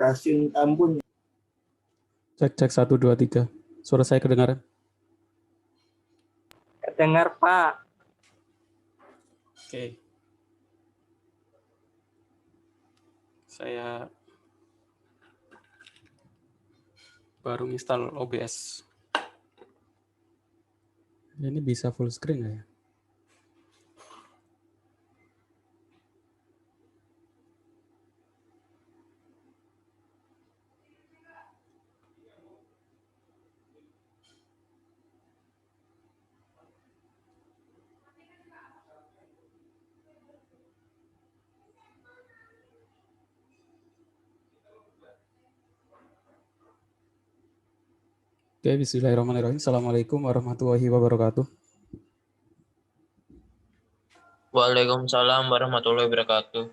Stasiun Tambun. Cek 1 2 3. Suara saya kedengaran? Dengar, Pak. Oke. Saya baru install OBS. Ini bisa full screen nggak ya? Oke, bismillahirrahmanirrahim. Assalamualaikum warahmatullahi wabarakatuh. Waalaikumsalam warahmatullahi wabarakatuh.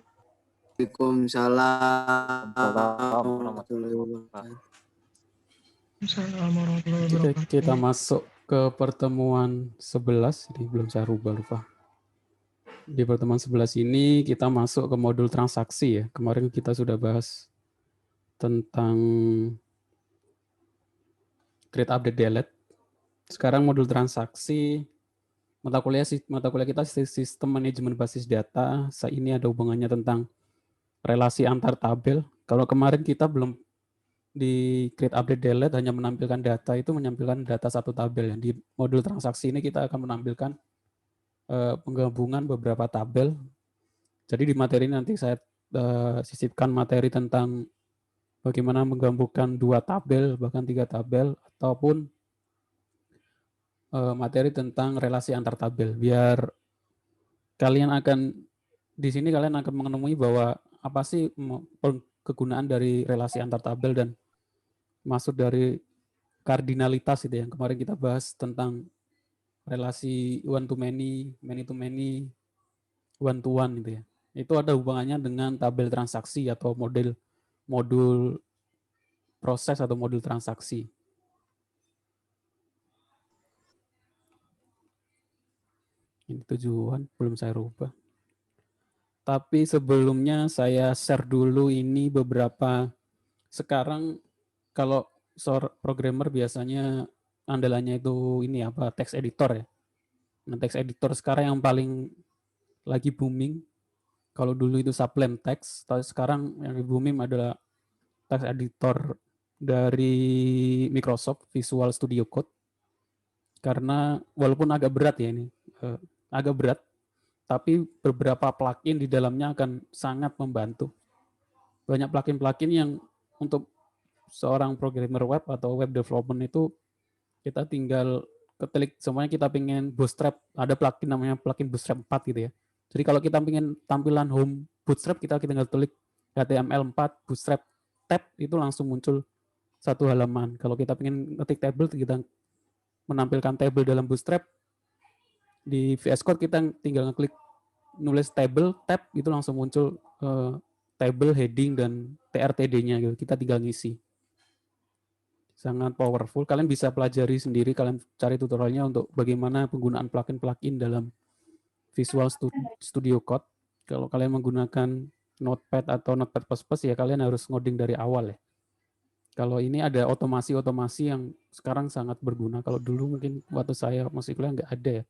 Waalaikumsalam warahmatullahi wabarakatuh. Kita masuk ke pertemuan 11. Ini belum saya rubah, lupa. Di pertemuan 11 ini kita masuk ke modul transaksi ya. Kemarin kita sudah bahas tentang create, update, delete. Sekarang modul transaksi, mata kuliah kita sistem manajemen basis data. Ini ada hubungannya tentang relasi antar tabel. Kalau kemarin kita belum di create, update, delete hanya menampilkan data, itu menampilkan data satu tabel. Di modul transaksi ini kita akan menampilkan penggabungan beberapa tabel. Jadi di materi nanti saya sisipkan materi tentang bagaimana menggabungkan 2 tabel, bahkan 3 tabel, ataupun materi tentang relasi antar tabel. Biar kalian akan, di sini kalian akan menemui bahwa apa sih kegunaan dari relasi antar tabel dan maksud dari kardinalitas itu yang kemarin kita bahas tentang relasi one to many, many to many, one to one gitu ya. Itu ada hubungannya dengan tabel transaksi atau modul proses atau modul transaksi. Ini tujuan, belum saya rubah. Tapi sebelumnya saya share dulu ini beberapa, sekarang kalau programmer biasanya andalannya itu ini apa, text editor ya. Nah, text editor sekarang yang paling lagi booming, kalau dulu itu Sublime Text, sekarang yang booming adalah text editor dari Microsoft, Visual Studio Code. Karena walaupun agak berat ya ini, agak berat, tapi beberapa plugin di dalamnya akan sangat membantu. Banyak plugin-plugin yang untuk seorang programmer web atau web development itu kita tinggal ketik semuanya, kita pengen bootstrap, ada plugin namanya plugin bootstrap 4 gitu ya. Jadi kalau kita pengen tampilan home bootstrap, kita tinggal klik HTML4 bootstrap tab, itu langsung muncul satu halaman. Kalau kita pengen ngetik table, kita menampilkan table dalam bootstrap, di VS Code kita tinggal ngeklik nulis table tab, itu langsung muncul table, heading, dan TRTD-nya gitu. Kita tinggal ngisi. Sangat powerful. Kalian bisa pelajari sendiri, kalian cari tutorialnya untuk bagaimana penggunaan plugin-plugin dalam Visual Studio Code. Kalau kalian menggunakan Notepad atau Notepad++, ya kalian harus ngoding dari awal ya. Kalau ini ada otomasi-otomasi yang sekarang sangat berguna. Kalau dulu mungkin waktu saya masih kuliah nggak ada ya.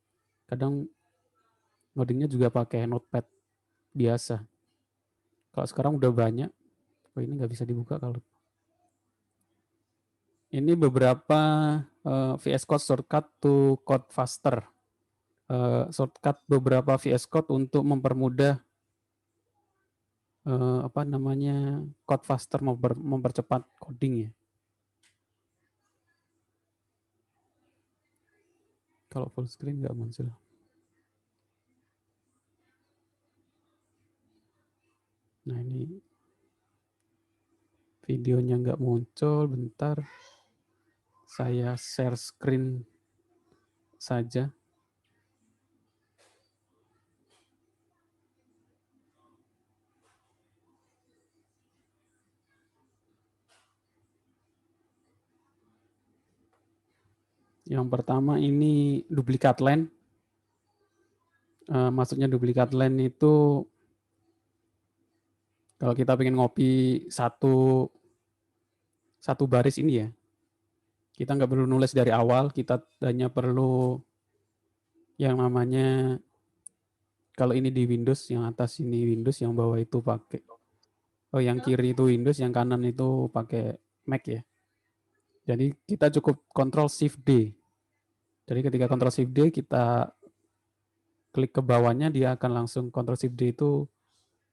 Kadang ngodingnya juga pakai Notepad biasa. Kalau sekarang udah banyak. Oh, ini nggak bisa dibuka kalau. Ini beberapa VS Code shortcut to code faster. Shortcut beberapa VS Code untuk mempermudah code faster, mempercepat coding ya. Kalau full screen nggak muncul. Nah ini videonya nggak muncul, bentar. Saya share screen saja. Yang pertama ini duplikat line. Maksudnya duplikat line itu kalau kita pengen ngopi satu satu baris ini ya. Kita nggak perlu nulis dari awal, kita hanya perlu yang namanya, kalau ini di Windows, yang atas ini Windows, yang bawah itu pakai, yang kiri itu Windows, yang kanan itu pakai Mac ya. Jadi kita cukup Ctrl Shift D. Jadi ketika Ctrl Shift D kita klik ke bawahnya, dia akan langsung Ctrl Shift D itu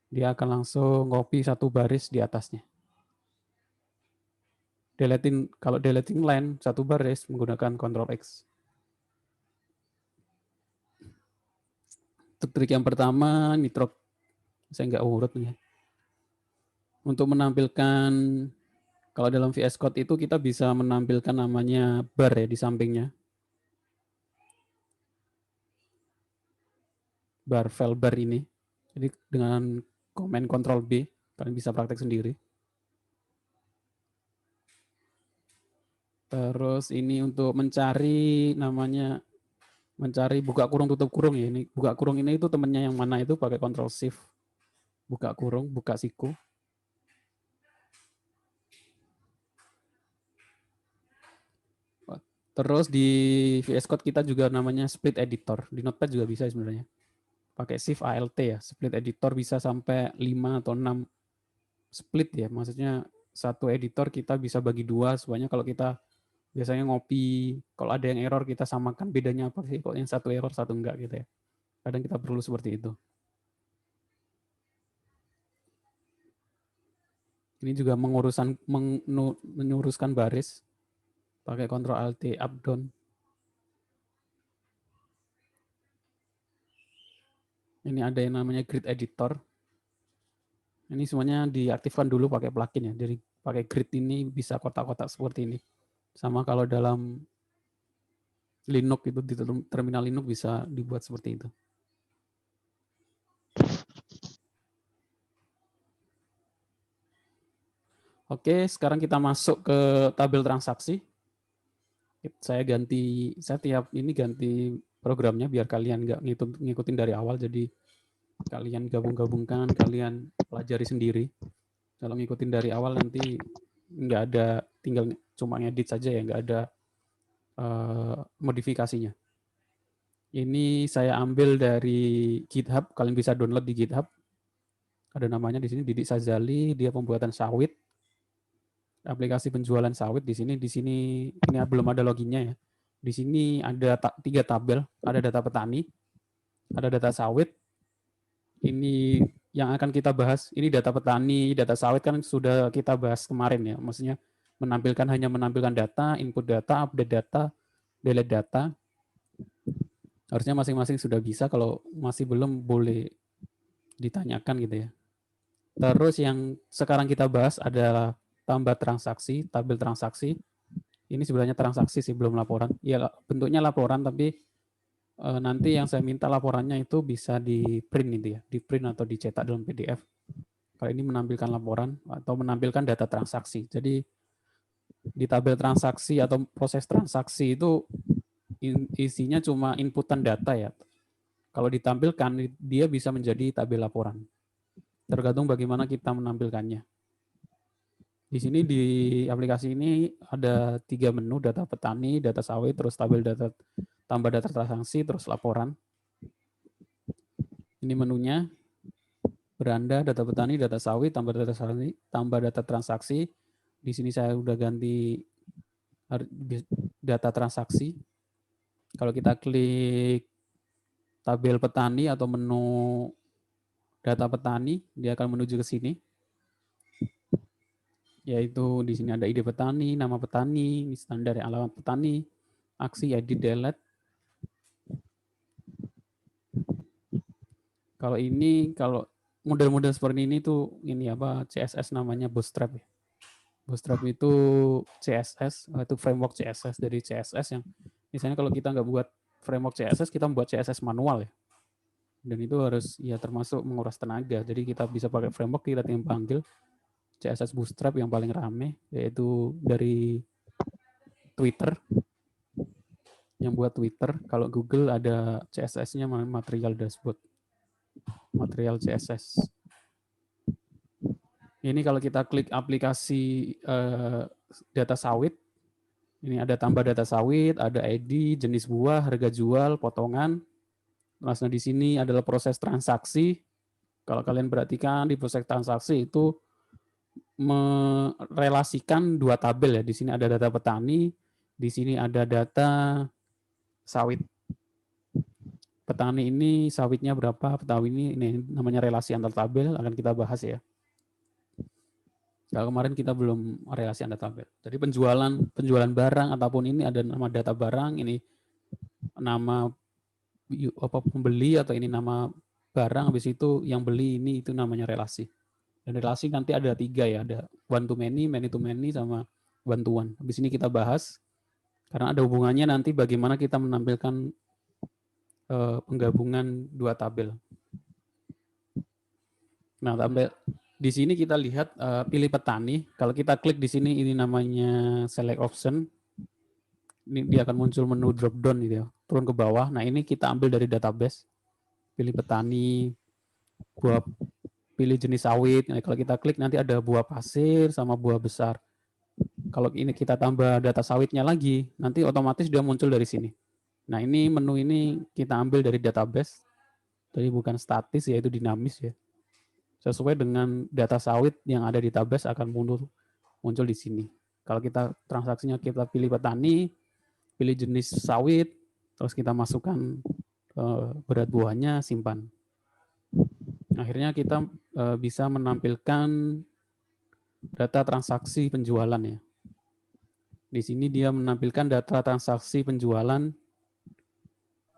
dia akan langsung copy satu baris di atasnya. Kalau deleting line satu baris menggunakan Ctrl X. Untuk trik yang pertama, nitrok saya nggak urut nih. Untuk menampilkan, kalau dalam VS Code itu kita bisa menampilkan namanya bar ya di sampingnya. Bar, file bar ini. Jadi dengan komen Ctrl B, kalian bisa praktek sendiri. Terus ini untuk mencari namanya, mencari buka kurung tutup kurung ya. Ini buka kurung ini itu temennya yang mana itu pakai Ctrl Shift. Buka kurung, buka siku. Terus di VS Code kita juga namanya split editor. Di Notepad juga bisa sebenarnya. Pakai Shift Alt ya. Split editor bisa sampai 5 atau 6 split ya. Maksudnya satu editor kita bisa bagi dua. Semuanya kalau kita biasanya ngopi, kalau ada yang error kita samakan bedanya apa sih. Kok yang satu error, satu enggak gitu ya. Kadang kita perlu seperti itu. Ini juga menyuruskan baris. Pakai Ctrl Alt T up down. Ini ada yang namanya grid editor. Ini semuanya diaktifkan dulu pakai plugin ya. Jadi pakai grid ini bisa kotak-kotak seperti ini. Sama kalau dalam Linux itu di terminal Linux bisa dibuat seperti itu. Oke, sekarang kita masuk ke tabel transaksi. Saya tiap ini ganti programnya biar kalian nggak ngikutin dari awal. Jadi kalian gabung-gabungkan, kalian pelajari sendiri. Kalau ngikutin dari awal nanti nggak ada, tinggal cuma ngedit saja ya, nggak ada modifikasinya. Ini saya ambil dari GitHub, kalian bisa download di GitHub. Ada namanya di sini Didik Sazali, dia pembuatan sawit. Aplikasi penjualan sawit di sini ini belum ada loginnya ya. Di sini ada 3 tabel, ada data petani, ada data sawit. Ini yang akan kita bahas. Ini data petani, data sawit kan sudah kita bahas kemarin ya. Maksudnya hanya menampilkan data, input data, update data, delete data. Harusnya masing-masing sudah bisa, kalau masih belum boleh ditanyakan gitu ya. Terus yang sekarang kita bahas adalah tambah transaksi, tabel transaksi. Ini sebenarnya transaksi sih, belum laporan. Ya bentuknya laporan, tapi nanti yang saya minta laporannya itu bisa di print itu ya, di print atau dicetak dalam PDF. Kalau ini menampilkan laporan atau menampilkan data transaksi. Jadi di tabel transaksi atau proses transaksi itu isinya cuma inputan data ya. Kalau ditampilkan dia bisa menjadi tabel laporan. Tergantung bagaimana kita menampilkannya. Di sini di aplikasi ini ada 3 menu, data petani, data sawit, terus tabel data, tambah data transaksi, terus laporan. Ini menunya, beranda, data petani, data sawit, tambah data transaksi. Di sini saya udah ganti data transaksi. Kalau kita klik tabel petani atau menu data petani, dia akan menuju ke sini. Yaitu di sini ada ide petani, nama petani, standar alamat petani, aksi edit delete. Kalau model-model seperti ini tuh ini apa, CSS namanya Bootstrap ya. Bootstrap itu CSS, itu framework CSS dari CSS yang misalnya kalau kita nggak buat framework CSS, kita membuat CSS manual ya. Dan itu harus ya termasuk menguras tenaga. Jadi kita bisa pakai framework, kita tinggal panggil CSS Bootstrap yang paling rame, yaitu dari Twitter. Yang buat Twitter, kalau Google ada CSS-nya Material Dashboard. Material CSS. Ini kalau kita klik aplikasi data sawit. Ini ada tambah data sawit, ada ID, jenis buah, harga jual, potongan. Terus di sini adalah proses transaksi. Kalau kalian perhatikan di proses transaksi itu merelasikan dua tabel ya. Di sini ada data petani, di sini ada data sawit. Petani ini sawitnya berapa, petani ini namanya relasi antar tabel, akan kita bahas ya. Kalau kemarin kita belum relasi antar tabel. Jadi penjualan barang ataupun ini ada nama data barang, ini nama pembeli atau ini nama barang, habis itu yang beli ini itu namanya relasi. Dan relasi nanti ada 3 ya, ada one to many to many, sama one to one. Habis ini kita bahas karena ada hubungannya nanti bagaimana kita menampilkan penggabungan dua tabel. Nah, tabel di sini kita lihat pilih petani. Kalau kita klik di sini, ini namanya select option. Ini dia akan muncul menu drop down gitu ya, turun ke bawah. Nah, ini kita ambil dari database. Pilih petani, buah, pilih jenis sawit. Nah, kalau kita klik nanti ada buah pasir sama buah besar. Kalau ini kita tambah data sawitnya lagi, nanti otomatis dia muncul dari sini. Nah, ini menu ini kita ambil dari database. Jadi bukan statis, yaitu dinamis ya. Sesuai dengan data sawit yang ada di database akan muncul di sini. Kalau kita transaksinya kita pilih petani, pilih jenis sawit, terus kita masukkan berat buahnya, simpan. Akhirnya kita bisa menampilkan data transaksi penjualan ya. Di sini dia menampilkan data transaksi penjualan,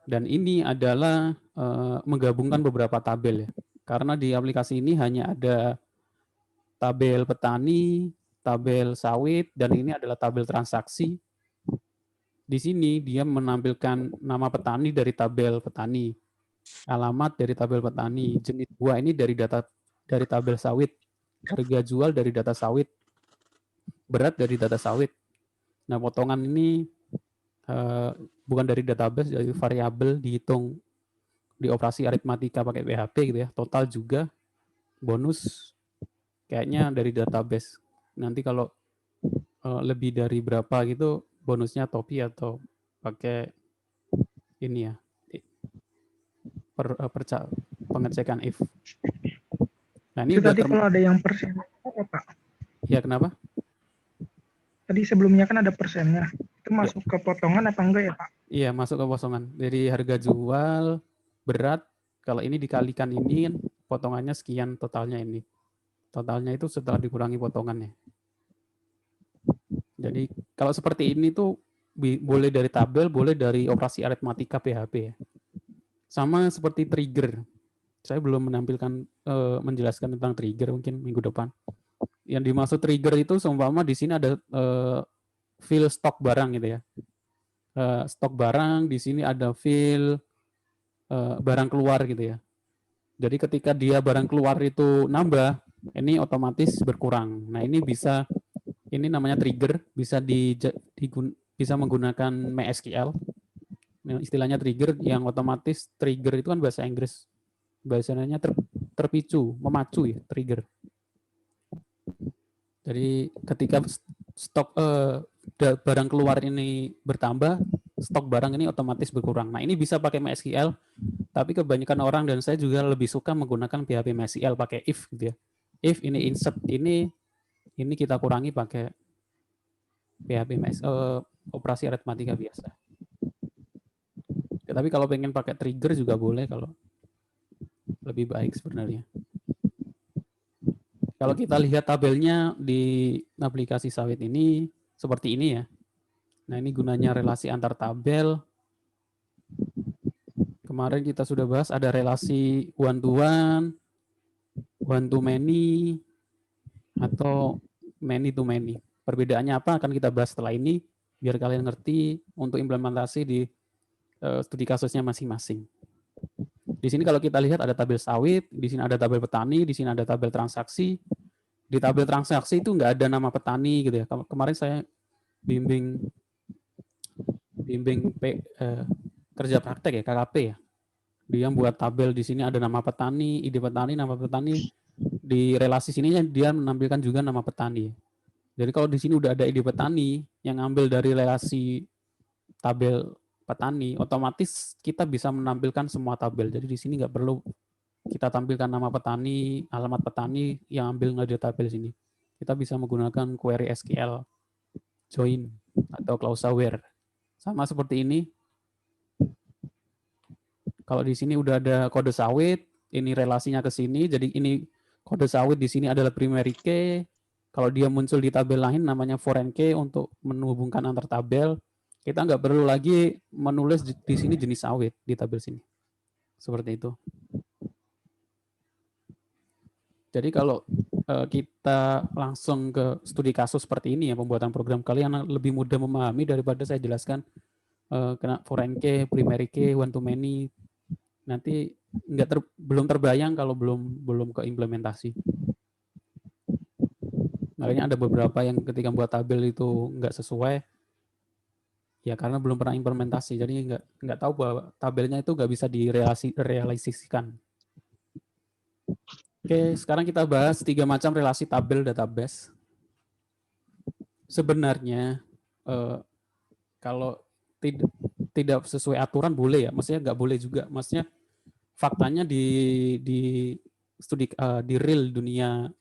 dan ini adalah menggabungkan beberapa tabel ya. Karena di aplikasi ini hanya ada tabel petani, tabel sawit, dan ini adalah tabel transaksi. Di sini dia menampilkan nama petani dari tabel petani, alamat dari tabel petani, jenis buah ini dari tabel sawit, harga jual dari data sawit, berat dari data sawit. Nah, potongan ini bukan dari database, dari variabel dihitung di operasi aritmatika pakai PHP gitu ya. Total juga, bonus kayaknya dari database. Nanti kalau lebih dari berapa gitu bonusnya topi atau pakai ini ya, pengecekan if. Nah, ini Itu tadi kalau ada yang persen apa Pak? Ya, kenapa? Tadi sebelumnya kan ada persennya. Itu masuk ke potongan apa enggak ya Pak? Iya, masuk ke posongan. Dari harga jual, berat, kalau ini dikalikan ini, potongannya sekian totalnya ini. Totalnya itu setelah dikurangi potongannya. Jadi kalau seperti ini tuh boleh dari tabel, boleh dari operasi aritmatika PHP ya. Sama seperti trigger. Saya belum menjelaskan tentang trigger, mungkin minggu depan. Yang dimaksud trigger itu seumpama di sini ada field stok barang gitu ya. Stok barang, di sini ada field barang keluar gitu ya. Jadi ketika dia barang keluar itu nambah, ini otomatis berkurang. Nah, ini bisa, ini namanya trigger, bisa bisa menggunakan MySQL. Nah, istilahnya trigger, yang otomatis trigger itu kan bahasa Inggris. Bahasanya terpicu, memacu ya, trigger. Jadi ketika stok barang keluar ini bertambah, stok barang ini otomatis berkurang. Nah, ini bisa pakai MySQL, tapi kebanyakan orang dan saya juga lebih suka menggunakan PHP MySQL pakai if gitu ya. If ini insert ini kita kurangi pakai PHP operasi aritmatika biasa. Ya, tapi kalau pengen pakai trigger juga boleh, kalau lebih baik sebenarnya. Kalau kita lihat tabelnya di aplikasi sawit ini seperti ini ya. Nah, ini gunanya relasi antar tabel. Kemarin kita sudah bahas ada relasi one to one to many, atau many to many. Perbedaannya apa akan kita bahas setelah ini, biar kalian ngerti untuk implementasi di studi kasusnya masing-masing. Di sini kalau kita lihat ada tabel sawit, di sini ada tabel petani, di sini ada tabel transaksi. Di tabel transaksi itu nggak ada nama petani gitu ya. Kemarin saya bimbing kerja praktek ya, KKP ya. Dia buat tabel di sini ada nama petani, ide petani, nama petani. Di relasi sini dia menampilkan juga nama petani. Jadi kalau di sini udah ada ID petani yang ambil dari relasi tabel petani, otomatis kita bisa menampilkan semua tabel. Jadi di sini nggak perlu kita tampilkan nama petani, alamat petani yang ambil dari tabel sini. Kita bisa menggunakan query SQL join atau clause where. Sama seperti ini. Kalau di sini udah ada kode sawit, ini relasinya ke sini, jadi ini kode sawit di sini adalah primary key. Kalau dia muncul di tabel lain namanya foreign key untuk menghubungkan antar tabel. Kita nggak perlu lagi menulis di sini jenis sawit di tabel sini. Seperti itu. Jadi kalau kita langsung ke studi kasus seperti ini ya, pembuatan program, kalian lebih mudah memahami daripada saya jelaskan kena foreign key, primary key, one to many. Nanti belum terbayang kalau belum ke implementasi. Makanya ada beberapa yang ketika buat tabel itu nggak sesuai, ya karena belum pernah implementasi, jadi nggak tahu bahwa tabelnya itu nggak bisa direalisasikan. Oke, sekarang kita bahas 3 macam relasi tabel database. Sebenarnya kalau tidak sesuai aturan boleh ya, maksudnya nggak boleh juga. Maksudnya faktanya di real dunia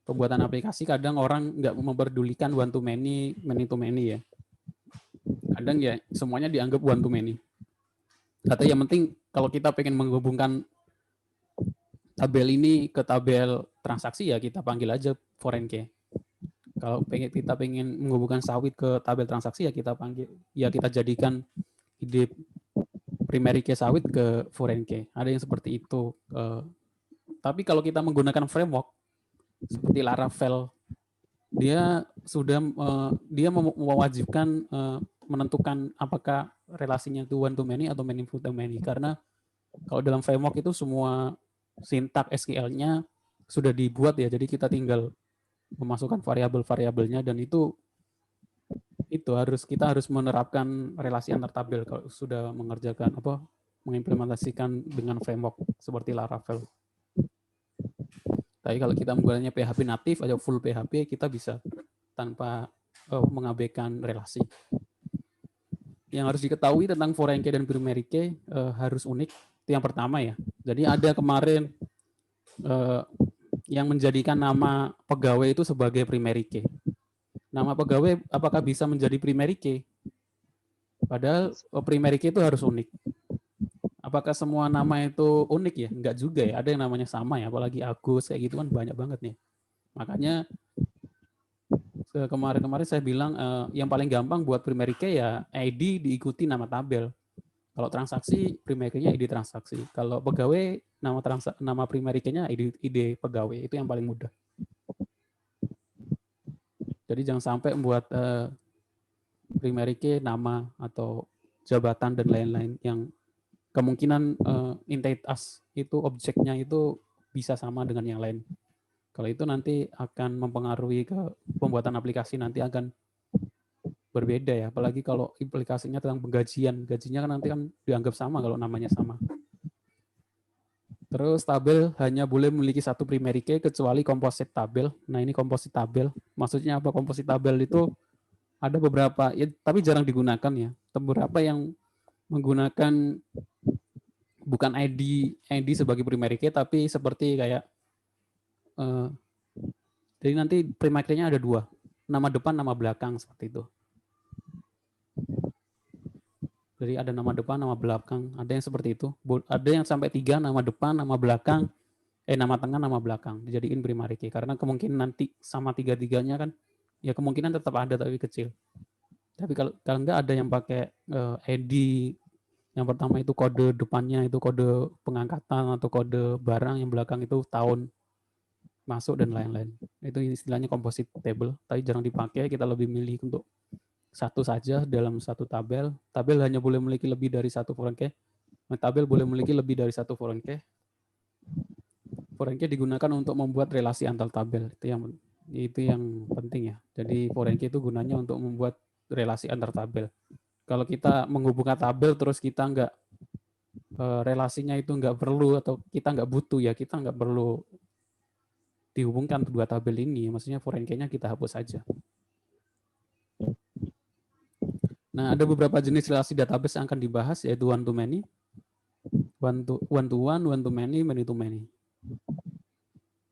pembuatan aplikasi kadang orang nggak memperdulikan one to many, many to many ya. Kadang ya semuanya dianggap one to many. Atau yang penting kalau kita pengen menghubungkan tabel ini ke tabel transaksi ya kita panggil aja foreign key. Kalau kita pengen menghubungkan sawit ke tabel transaksi ya kita panggil, ya kita jadikan ide primary key sawit ke foreign key. Ada yang seperti itu. Tapi kalau kita menggunakan framework seperti Laravel, dia sudah mewajibkan menentukan apakah relasinya itu one to many atau many to many, karena kalau dalam framework itu semua sintak SQL-nya sudah dibuat ya, jadi kita tinggal memasukkan variabel-variabelnya, dan itu kita harus menerapkan relasi antar tabel kalau sudah mengimplementasikan dengan framework seperti Laravel. Tapi kalau kita menggunakannya PHP natif atau full PHP, kita bisa tanpa mengabaikan relasi. Yang harus diketahui tentang foreign key dan primary key harus unik. Itu yang pertama ya. Jadi ada kemarin yang menjadikan nama pegawai itu sebagai primary key. Nama pegawai apakah bisa menjadi primary key? Padahal primary key itu harus unik. Apakah semua nama itu unik ya? Enggak juga ya. Ada yang namanya sama ya. Apalagi Agus kayak gitu kan banyak banget nih. Makanya kemarin saya bilang yang paling gampang buat primary key ya ID diikuti nama tabel. Kalau transaksi primary key-nya ID transaksi. Kalau pegawai nama primary key-nya ID pegawai. Itu yang paling mudah. Jadi jangan sampai membuat primary key nama atau jabatan dan lain-lain yang kemungkinan entitas itu objeknya itu bisa sama dengan yang lain. Kalau itu nanti akan mempengaruhi ke pembuatan aplikasi, nanti akan berbeda ya. Apalagi kalau aplikasinya tentang penggajian, gajinya kan nanti kan dianggap sama kalau namanya sama. Terus tabel hanya boleh memiliki satu primary key kecuali composite tabel. Nah ini composite tabel. Maksudnya apa composite tabel itu? Ada beberapa, ya, tapi jarang digunakan ya. Beberapa yang menggunakan bukan ID sebagai primary key, tapi seperti kayak jadi nanti primary key-nya ada 2, nama depan, nama belakang seperti itu. Jadi ada nama depan, nama belakang, ada yang seperti itu. Ada yang sampai 3, nama depan, nama belakang, nama tengah, nama belakang dijadiin primary key, karena kemungkinan nanti sama 3-3-nya kan, ya kemungkinan tetap ada tapi kecil. Tapi kalau enggak ada yang pakai ID. Yang pertama itu kode depannya itu kode pengangkatan atau kode barang, yang belakang itu tahun masuk dan lain-lain. Itu istilahnya composite table, tapi jarang dipakai. Kita lebih milih untuk satu saja dalam satu tabel. Tabel hanya boleh memiliki lebih dari satu foreign key. Tabel boleh memiliki lebih dari satu foreign key. Foreign key digunakan untuk membuat relasi antar tabel. Itu yang penting ya. Jadi foreign key itu gunanya untuk membuat relasi antar tabel. Kalau kita menghubungkan tabel terus kita nggak relasinya itu nggak perlu atau kita nggak butuh ya, kita nggak perlu dihubungkan kedua tabel ini, maksudnya foreign key-nya kita hapus saja. Nah, ada beberapa jenis relasi database yang akan dibahas, yaitu one to many, one to many, many to many.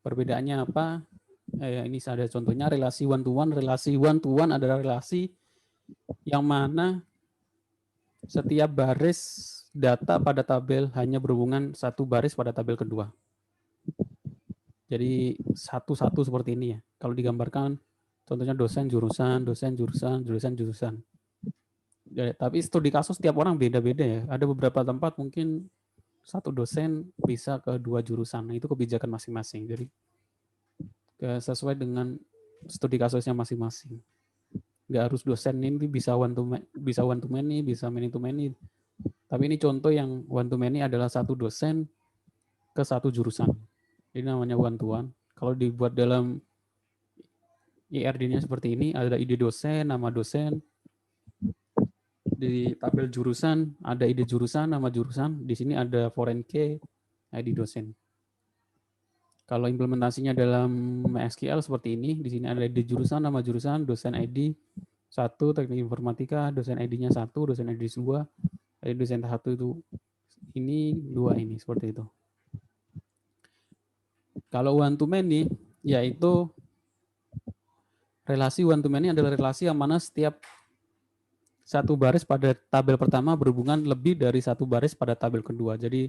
Perbedaannya apa? Ini ada contohnya relasi one to one. Relasi one to one adalah relasi yang mana setiap baris data pada tabel hanya berhubungan satu baris pada tabel kedua. Jadi satu-satu seperti ini ya. Kalau digambarkan, contohnya dosen jurusan, dosen jurusan, jurusan jurusan. Tapi studi kasus tiap orang beda-beda ya. Ada beberapa tempat mungkin satu dosen bisa ke dua jurusan. Nah, itu kebijakan masing-masing. Jadi sesuai dengan studi kasusnya masing-masing. Nggak harus dosen ini bisa one to many, bisa many to many. Tapi ini contoh yang one to many adalah satu dosen ke satu jurusan. Ini namanya one to one. Kalau dibuat dalam IRD-nya seperti ini, ada ide dosen, nama dosen. Di tabel jurusan ada ide jurusan, nama jurusan. Di sini ada foreign key, ID dosen. Kalau implementasinya dalam MySQL seperti ini, di sini ada ide jurusan, nama jurusan, dosen ID 1, teknik informatika, dosen ID-nya 1, dosen ID 2, ID dosen 1 itu ini, 2 ini, seperti itu. Kalau one to many, yaitu relasi one to many adalah relasi yang mana setiap satu baris pada tabel pertama berhubungan lebih dari satu baris pada tabel kedua. Jadi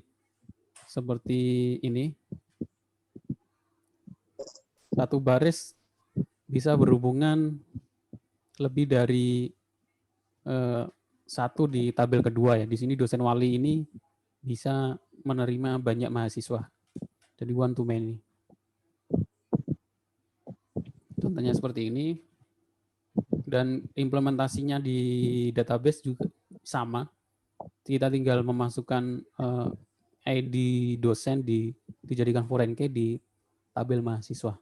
seperti ini. Satu baris bisa berhubungan lebih dari satu di tabel kedua ya. Di sini dosen wali ini bisa menerima banyak mahasiswa. Jadi one to many. Contohnya seperti ini. Dan implementasinya di database juga sama. Kita tinggal memasukkan ID dosen dijadikan foreign key di tabel mahasiswa.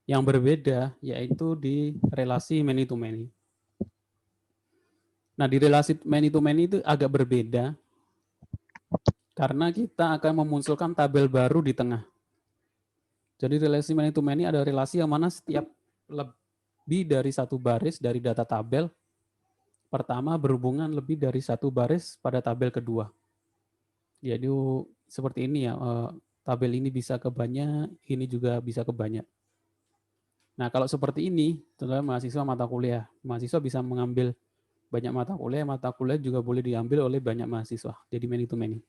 Yang berbeda yaitu di relasi many to many. Nah, di relasi many to many itu agak berbeda karena kita akan memunculkan tabel baru di tengah. Jadi relasi many to many adalah relasi yang mana setiap lebih dari satu baris dari data tabel pertama berhubungan lebih dari satu baris pada tabel kedua. Jadi seperti ini ya, tabel ini bisa ke banyak, ini juga bisa ke banyak. Nah, kalau seperti ini, contohnya mahasiswa mata kuliah. Mahasiswa bisa mengambil banyak mata kuliah juga boleh diambil oleh banyak mahasiswa. Jadi many to many.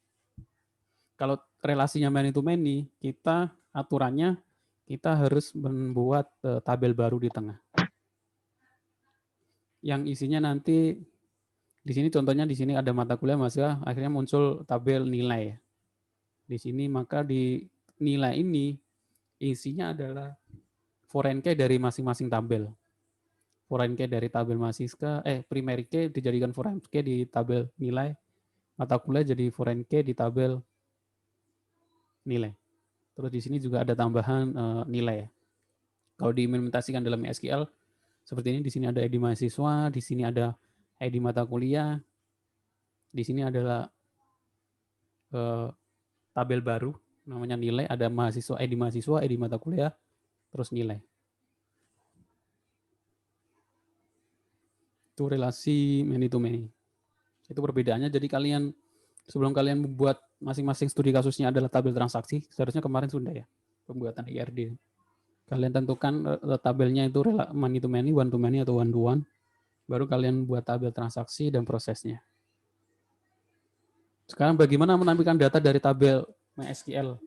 Kalau relasinya many to many, kita aturannya kita harus membuat tabel baru di tengah. Yang isinya nanti di sini contohnya di sini ada mata kuliah mahasiswa, akhirnya muncul tabel nilai. Di sini maka di nilai ini isinya adalah foreign key dari masing-masing tabel. Foreign key dari tabel mahasiswa, primary key dijadikan foreign key di tabel nilai, mata kuliah jadi foreign key di tabel nilai. Terus di sini juga ada tambahan nilai ya. Kalau diimplementasikan dalam SQL seperti ini, di sini ada ID mahasiswa, di sini ada ID mata kuliah, di sini adalah tabel baru namanya nilai, ada mahasiswa, ID mata kuliah, terus nilai. Itu relasi many to many. Itu perbedaannya. Jadi kalian sebelum kalian membuat masing-masing studi kasusnya adalah tabel transaksi, seharusnya kemarin sudah ya pembuatan IRD. Kalian tentukan tabelnya itu many to many, one to many atau one to one. Baru kalian buat tabel transaksi dan prosesnya. Sekarang bagaimana menampilkan data dari tabel MySQL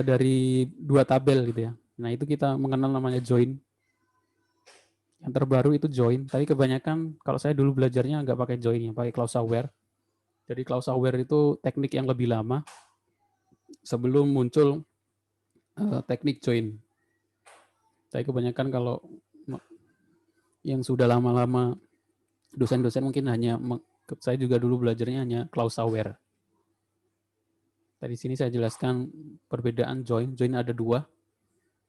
dari dua tabel gitu ya. Nah, itu kita mengenal namanya join. Yang terbaru itu join, tapi kebanyakan kalau saya dulu belajarnya nggak pakai join ya, pakai clause aware. Jadi clause aware itu teknik yang lebih lama sebelum muncul teknik join. Saya kebanyakan kalau yang sudah lama-lama dosen-dosen mungkin hanya, saya juga dulu belajarnya hanya clause aware. Tadi sini saya jelaskan perbedaan join. Join ada dua.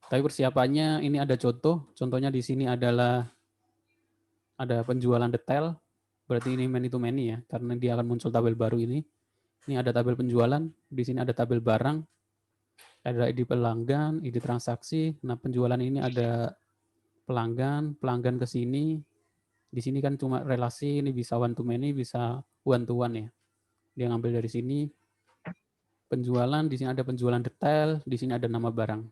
Tapi persiapannya ini ada contoh. Contohnya di sini adalah ada penjualan detail. Berarti ini many to many ya, karena dia akan muncul tabel baru ini. Ini ada tabel penjualan. Di sini ada tabel barang. Ada ID pelanggan, ID transaksi. Nah, penjualan ini ada pelanggan ke sini. Di sini kan cuma relasi, ini bisa one to many, bisa one to one ya. Dia ngambil dari sini. Penjualan, di sini ada penjualan detail, di sini ada nama barang.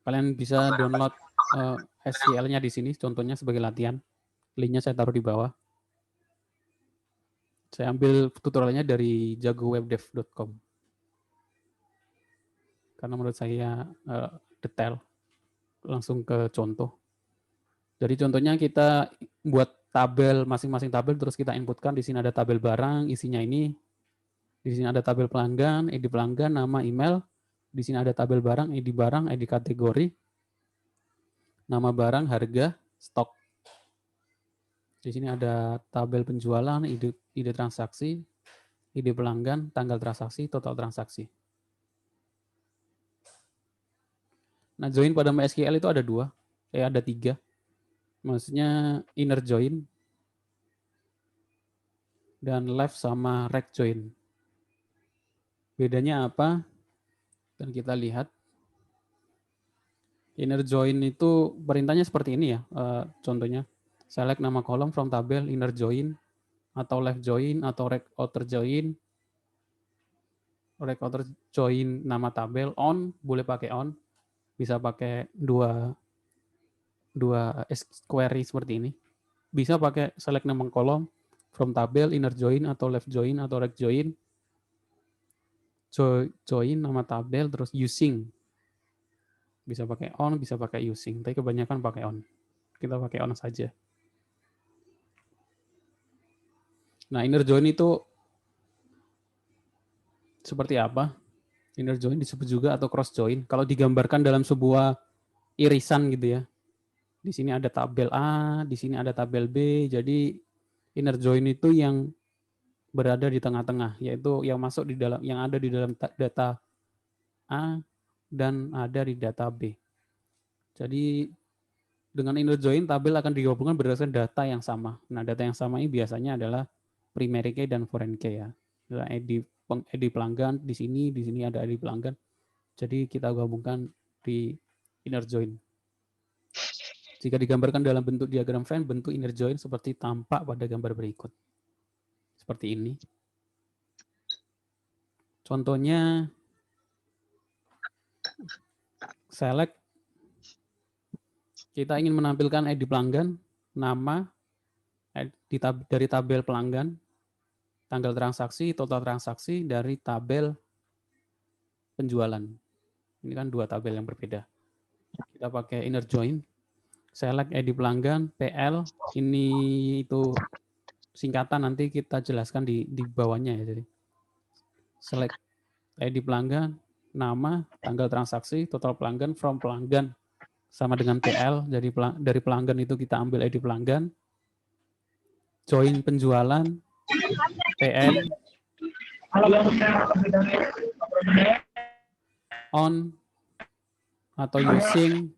Kalian bisa download SQL-nya di sini, contohnya sebagai latihan. Linknya saya taruh di bawah. Saya ambil tutorialnya dari jagowebdev.com. Karena menurut saya detail. Langsung ke contoh. Jadi contohnya kita buat tabel, masing-masing tabel, terus kita inputkan. Di sini ada tabel barang, isinya ini. Di sini ada tabel pelanggan, ID pelanggan, nama, email. Di sini ada tabel barang, ID kategori, nama barang, harga, stok. Di sini ada tabel penjualan, ID transaksi, ID pelanggan, tanggal transaksi, total transaksi. Nah, join pada MySQL itu ada ada 3. Maksudnya inner join dan left sama right join. Bedanya apa? Dan kita lihat. Inner join itu perintahnya seperti ini ya. Contohnya, select nama kolom from tabel inner join, atau left join, atau right outer join. Right outer join nama tabel, on, boleh pakai on. Bisa pakai dua query seperti ini. Bisa pakai select nama kolom from tabel inner join, atau left join, atau right join. Join nama tabel, terus using. Bisa pakai on, bisa pakai using. Tapi kebanyakan pakai on. Kita pakai on saja. Nah, inner join itu seperti apa? Inner join disebut juga atau cross join. Kalau digambarkan dalam sebuah irisan gitu ya. Di sini ada tabel A, di sini ada tabel B. Jadi inner join itu yang berada di tengah-tengah, yaitu yang masuk di dalam, yang ada di dalam data A dan ada di data B. Jadi dengan inner join, tabel akan digabungkan berdasarkan data yang sama. Nah, data yang sama ini biasanya adalah primary key dan foreign key ya. Adalah ID pelanggan di sini ada ID pelanggan. Jadi kita gabungkan di inner join. Jika digambarkan dalam bentuk diagram Venn, bentuk inner join seperti tampak pada gambar berikut. Seperti ini. Contohnya, select, kita ingin menampilkan ID pelanggan, nama, dari tabel pelanggan, tanggal transaksi, total transaksi dari tabel penjualan. Ini kan 2 tabel yang berbeda. Kita pakai inner join, select ID pelanggan, PL, ini itu singkatan, nanti kita jelaskan di bawahnya ya. Jadi select ID pelanggan, nama, tanggal transaksi, total pelanggan, from pelanggan sama dengan PL. Jadi dari pelanggan itu kita ambil ID pelanggan, join penjualan, PN, on atau using,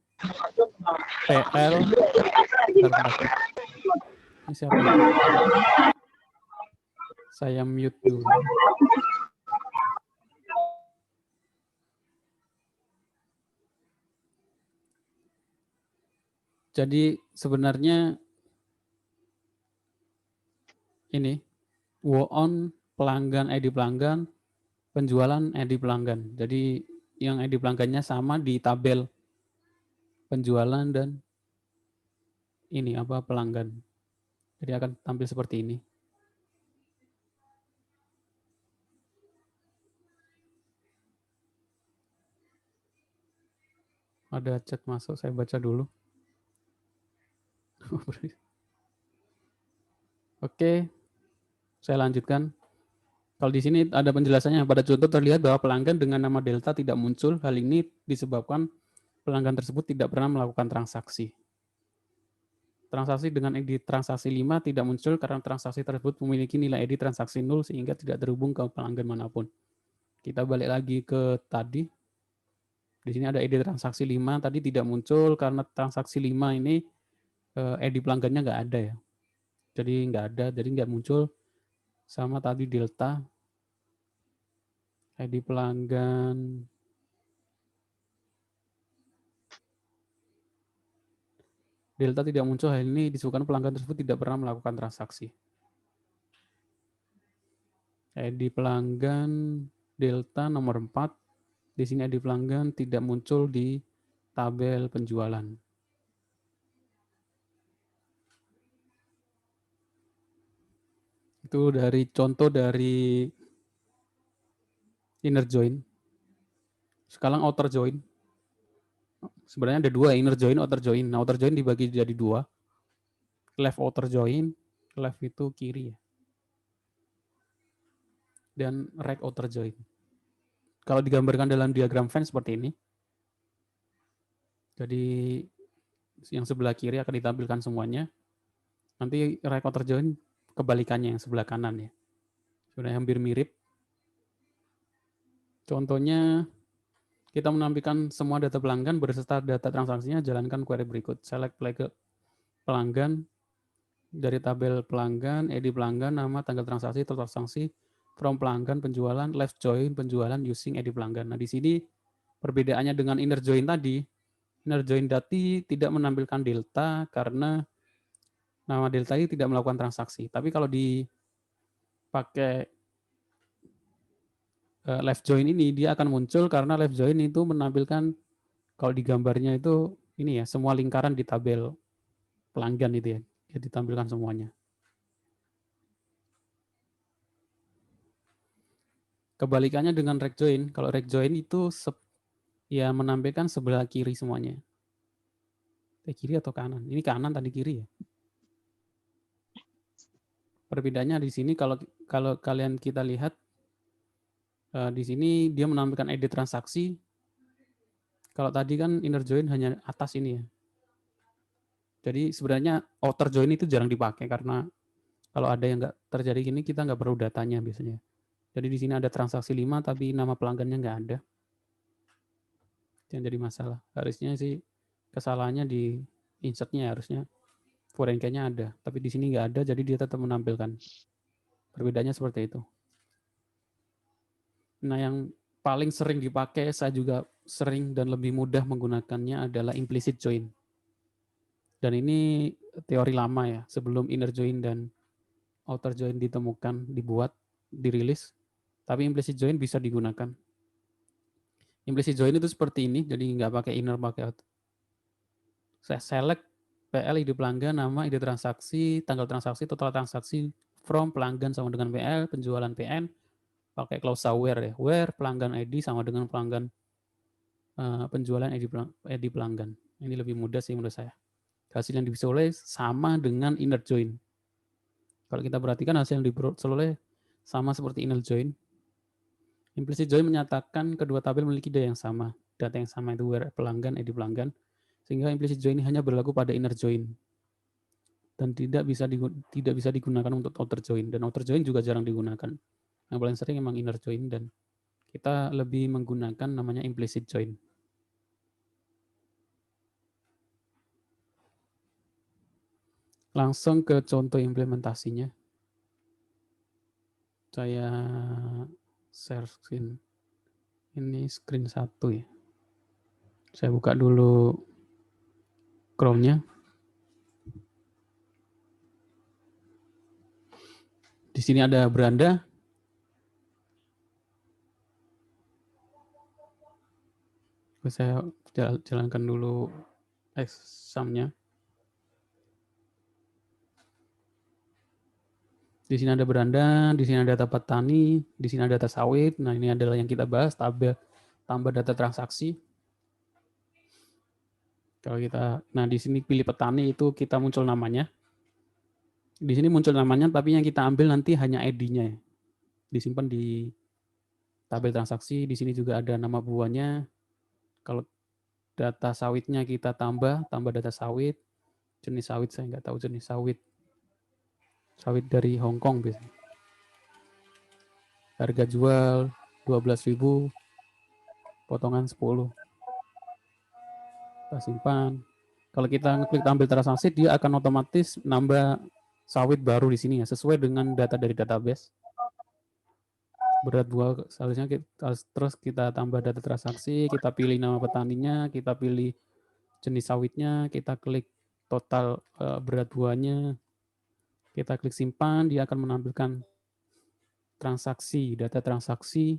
PL. Ini siapa? Saya mute dulu. Jadi sebenarnya ini on pelanggan, ID pelanggan, penjualan ID pelanggan. Jadi yang ID pelanggannya sama di tabel penjualan dan ini apa pelanggan. Jadi akan tampil seperti ini. Ada chat masuk, saya baca dulu. Oke, saya lanjutkan. Kalau di sini ada penjelasannya. Pada contoh terlihat bahwa pelanggan dengan nama Delta tidak muncul. Hal ini disebabkan pelanggan tersebut tidak pernah melakukan transaksi. Transaksi dengan ID transaksi 5 tidak muncul karena transaksi tersebut memiliki nilai ID transaksi 0 sehingga tidak terhubung ke pelanggan manapun. Kita balik lagi ke tadi. Di sini ada ID transaksi 5 tadi tidak muncul karena transaksi 5 ini ID pelanggannya nggak ada ya. Jadi nggak ada, jadi nggak muncul. Sama tadi delta ID pelanggan delta tidak muncul, hal ini disebabkan pelanggan tersebut tidak pernah melakukan transaksi. ID pelanggan delta nomor 4. Di sini ID pelanggan tidak muncul di tabel penjualan. Itu dari contoh dari inner join. Sekarang outer join. Sebenarnya ada dua, inner join, outer join. Nah, outer join dibagi jadi dua. Left outer join, left itu kiri ya. Dan right outer join. Kalau digambarkan dalam diagram Venn seperti ini. Jadi yang sebelah kiri akan ditampilkan semuanya. Nanti right outer join kebalikannya yang sebelah kanan ya. Sudah hampir mirip. Contohnya kita menampilkan semua data pelanggan beserta data transaksinya, jalankan query berikut. Select pelanggan dari tabel pelanggan, ID pelanggan, nama, tanggal transaksi, total transaksi, from pelanggan, penjualan, left join, penjualan using ID pelanggan. Nah, di sini perbedaannya dengan inner join tadi, inner join tadi tidak menampilkan delta karena nama delta ini tidak melakukan transaksi. Tapi kalau dipakai left join ini, dia akan muncul karena left join itu menampilkan, kalau di gambarnya itu ini ya, semua lingkaran di tabel pelanggan itu ya, dia ditampilkan semuanya. Kebalikannya dengan rect join, kalau rect join itu ya menampilkan sebelah kiri semuanya. Kiri atau kanan? Ini kanan tadi kiri ya. Perbedaannya di sini kalau kalian kita lihat di sini dia menampilkan ID transaksi. Kalau tadi kan inner join hanya atas ini ya. Jadi sebenarnya outer join itu jarang dipakai karena kalau ada yang nggak terjadi gini kita nggak perlu datanya biasanya. Jadi di sini ada transaksi 5 tapi nama pelanggannya nggak ada. Yang jadi masalah. Harusnya sih kesalahannya di insertnya harusnya foreign key-nya ada, tapi di sini nggak ada, jadi dia tetap menampilkan. Perbedaannya seperti itu. Nah, yang paling sering dipakai, saya juga sering dan lebih mudah menggunakannya adalah implicit join. Dan ini teori lama ya, sebelum inner join dan outer join ditemukan, dibuat, dirilis, tapi implicit join bisa digunakan. Implicit join itu seperti ini, jadi nggak pakai inner, pakai outer. Saya select PL, ID pelanggan, nama, ID transaksi, tanggal transaksi, total transaksi, from pelanggan sama dengan PL, penjualan PN, pakai klausa where ya, where pelanggan ID sama dengan pelanggan penjualan ID pelanggan. Ini lebih mudah sih menurut saya. Hasil yang diperoleh sama dengan inner join. Kalau kita perhatikan hasil yang diperoleh sama seperti inner join. Implicit join menyatakan kedua tabel memiliki data yang sama. Data yang sama itu where pelanggan, ID pelanggan. Sehingga implicit join ini hanya berlaku pada inner join. Dan tidak bisa digunakan untuk outer join. Dan outer join juga jarang digunakan. Yang paling sering memang inner join dan kita lebih menggunakan namanya implicit join. Langsung ke contoh implementasinya. Saya share screen. Ini screen 1 ya. Saya buka dulu Chrome-nya. Di sini ada beranda. Saya jalankan dulu exam-nya. Di sini ada beranda, di sini ada data petani, di sini ada data sawit. Nah, ini adalah yang kita bahas, tabel tambah data transaksi. Kalau nah di sini pilih petani itu kita muncul namanya. Di sini muncul namanya, tapi yang kita ambil nanti hanya ID-nya ya. Disimpan di tabel transaksi. Di sini juga ada nama buahnya. Kalau data sawitnya kita tambah data sawit. Jenis sawit saya nggak tahu jenis sawit. Sawit dari Hong Kong biasanya. Harga jual 12.000, potongan 10. Kita simpan. Kalau kita ngeklik tampil transaksi, dia akan otomatis nambah sawit baru di sini ya, sesuai dengan data dari database. Berat buah seharusnya terus kita tambah data transaksi, kita pilih nama petaninya, kita pilih jenis sawitnya, kita klik total berat buahnya. Kita klik simpan, dia akan menampilkan transaksi, data transaksi.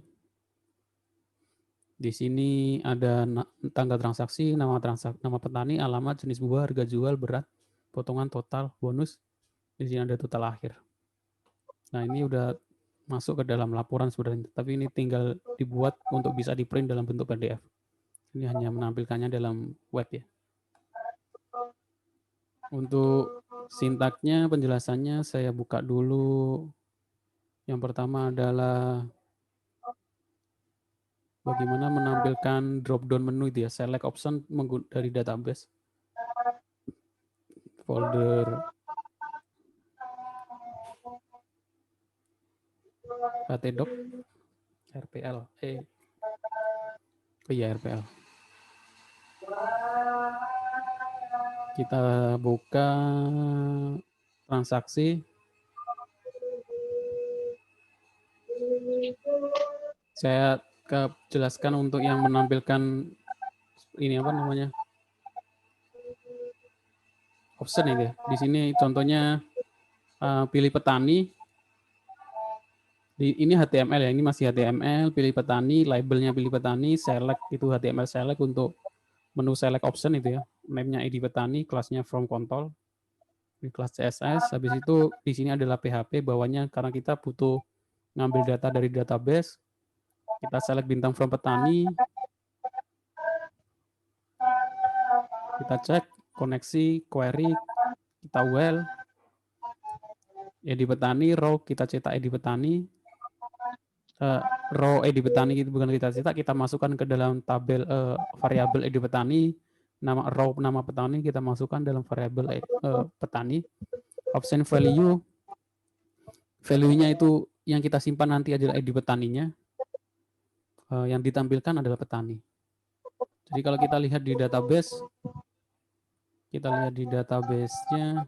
Di sini ada tanggal transaksi, nama petani, alamat, jenis buah, harga jual, berat, potongan total, bonus. Di sini ada total akhir. Nah, ini udah masuk ke dalam laporan sebenarnya, tapi ini tinggal dibuat untuk bisa di-print dalam bentuk PDF. Ini hanya menampilkannya dalam web ya. Untuk sintaknya, penjelasannya saya buka dulu. Yang pertama adalah bagaimana menampilkan drop-down menu itu ya, select option dari database. Folder htdoc, RPL, oh iya RPL. Kita buka transaksi. Saya jelaskan untuk yang menampilkan ini apa namanya? Option itu ya. Di sini contohnya pilih petani. Ini HTML ya, ini masih HTML, pilih petani, labelnya pilih petani, select itu HTML select untuk menu select option itu ya. Name-nya ID petani, kelasnya from control. Di kelas CSS, habis itu di sini adalah PHP bawahnya karena kita butuh ngambil data dari database. Kita select bintang from petani. Kita cek koneksi, query, kita well. ID petani, row kita cetak ID petani. Row ID petani itu bukan kita cetak, kita masukkan ke dalam tabel variabel ID petani, nama row nama petani kita masukkan dalam variabel petani. Option value-nya itu yang kita simpan nanti adalah ID petaninya. Yang ditampilkan adalah petani. Jadi kalau kita lihat di database, nya di database-nya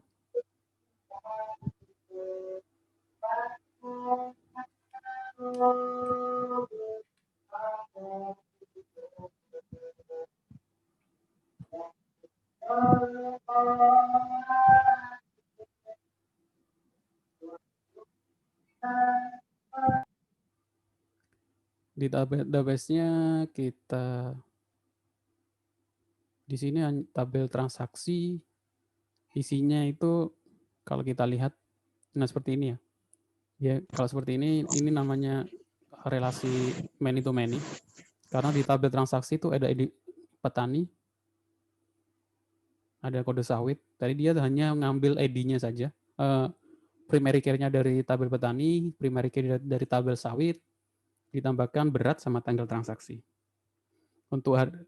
kita di sini tabel transaksi isinya itu kalau kita lihat nah seperti ini ya. Ya, kalau seperti ini namanya relasi many to many. Karena di tabel transaksi itu ada ID petani, ada kode sawit. Tadi dia hanya ngambil ID-nya saja. Primary key-nya dari tabel petani, primary key dari tabel sawit, ditambahkan berat sama tanggal transaksi.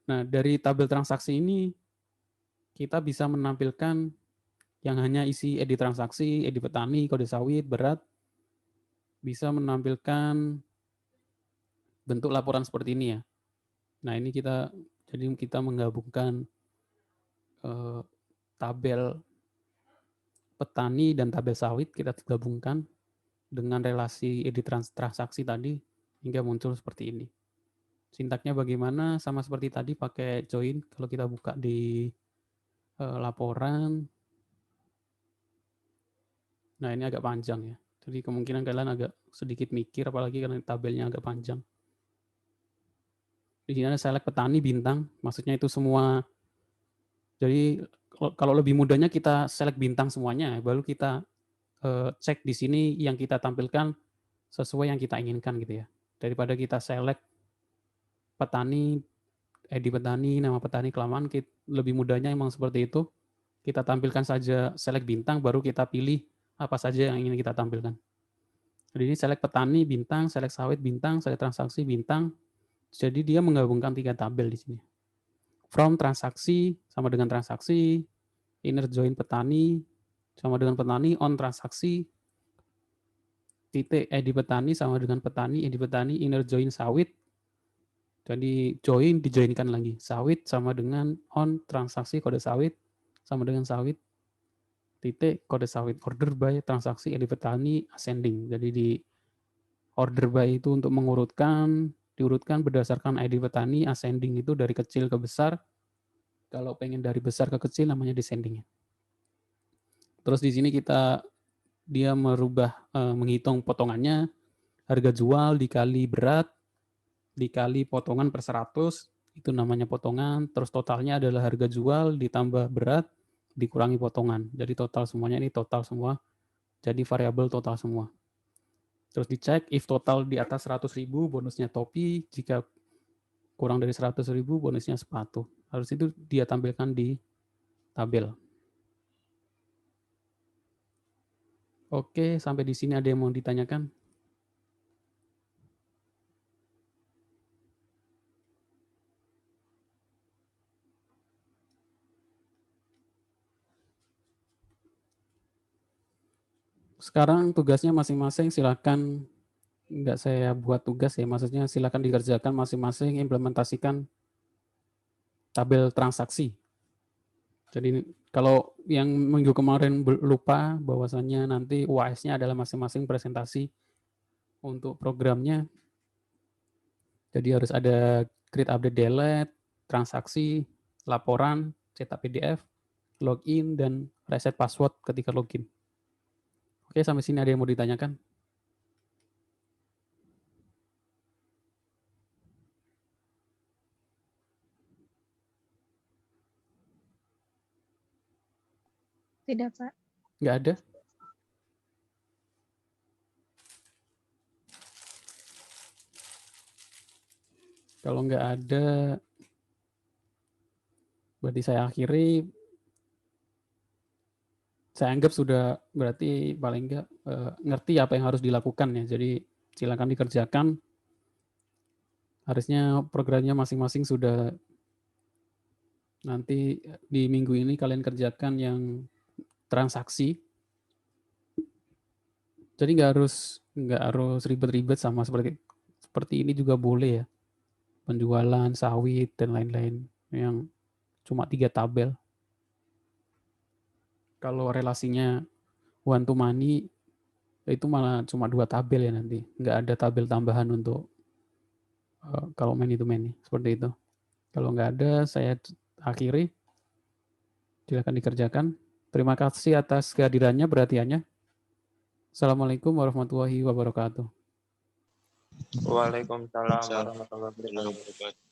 Nah, dari tabel transaksi ini kita bisa menampilkan yang hanya isi ID transaksi, ID petani, kode sawit, berat, bisa menampilkan bentuk laporan seperti ini ya. Nah, ini kita menggabungkan tabel petani dan tabel sawit, kita gabungkan dengan relasi edit transaksi tadi hingga muncul seperti ini. Sintaknya bagaimana? Sama seperti tadi pakai join. Kalau kita buka di laporan, nah ini agak panjang ya. Jadi kemungkinan kalian agak sedikit mikir, apalagi karena tabelnya agak panjang. Di sini ada select petani bintang, maksudnya itu semua. Jadi kalau lebih mudahnya kita select bintang semuanya, baru kita cek di sini yang kita tampilkan sesuai yang kita inginkan gitu ya. Daripada kita select petani, ID petani, nama petani, kelamaan, lebih mudahnya emang seperti itu. Kita tampilkan saja select bintang, baru kita pilih apa saja yang ingin kita tampilkan. Jadi ini select petani bintang, select sawit bintang, select transaksi bintang. Jadi dia menggabungkan 3 tabel di sini. From transaksi sama dengan transaksi, inner join petani sama dengan petani, on transaksi, titik ID petani sama dengan petani, ID petani, inner join sawit. Jadi join dijoinkan lagi. Sawit sama dengan on transaksi kode sawit sama dengan sawit titik kode sawit, order by transaksi ID petani ascending. Jadi di order by itu untuk diurutkan berdasarkan ID petani, ascending itu dari kecil ke besar. Kalau pengen dari besar ke kecil namanya descending. Terus di sini dia merubah menghitung potongannya, harga jual dikali berat dikali potongan per 100, itu namanya potongan. Terus totalnya adalah harga jual ditambah berat dikurangi potongan. Jadi total semuanya ini total semua. Jadi variabel total semua. Terus dicek if total di atas 100.000 bonusnya topi, jika kurang dari 100.000 bonusnya sepatu. Harus itu dia tampilkan di tabel. Oke, sampai di sini ada yang mau ditanyakan? Sekarang tugasnya masing-masing silakan, nggak saya buat tugas ya, maksudnya silakan dikerjakan masing-masing implementasikan tabel transaksi. Jadi kalau yang minggu kemarin lupa bahwasannya nanti UAS-nya adalah masing-masing presentasi untuk programnya. Jadi harus ada create update delete, transaksi, laporan, cetak PDF, login, dan reset password ketika login. Oke, sampai sini ada yang mau ditanyakan? Tidak, Pak. Nggak ada? Kalau nggak ada, berarti saya akhiri. Saya anggap sudah berarti paling nggak ngerti apa yang harus dilakukan ya. Jadi silakan dikerjakan. Harusnya programnya masing-masing sudah nanti di minggu ini kalian kerjakan yang transaksi. Jadi nggak harus ribet-ribet sama seperti ini juga boleh ya. Penjualan, sawit, dan lain-lain yang cuma 3 tabel. Kalau relasinya one to money, itu malah cuma 2 tabel ya nanti. Nggak ada tabel tambahan untuk kalau many to many, seperti itu. Kalau nggak ada, saya akhiri. Silakan dikerjakan. Terima kasih atas kehadirannya, perhatiannya. Assalamualaikum warahmatullahi wabarakatuh. Waalaikumsalam warahmatullahi wabarakatuh.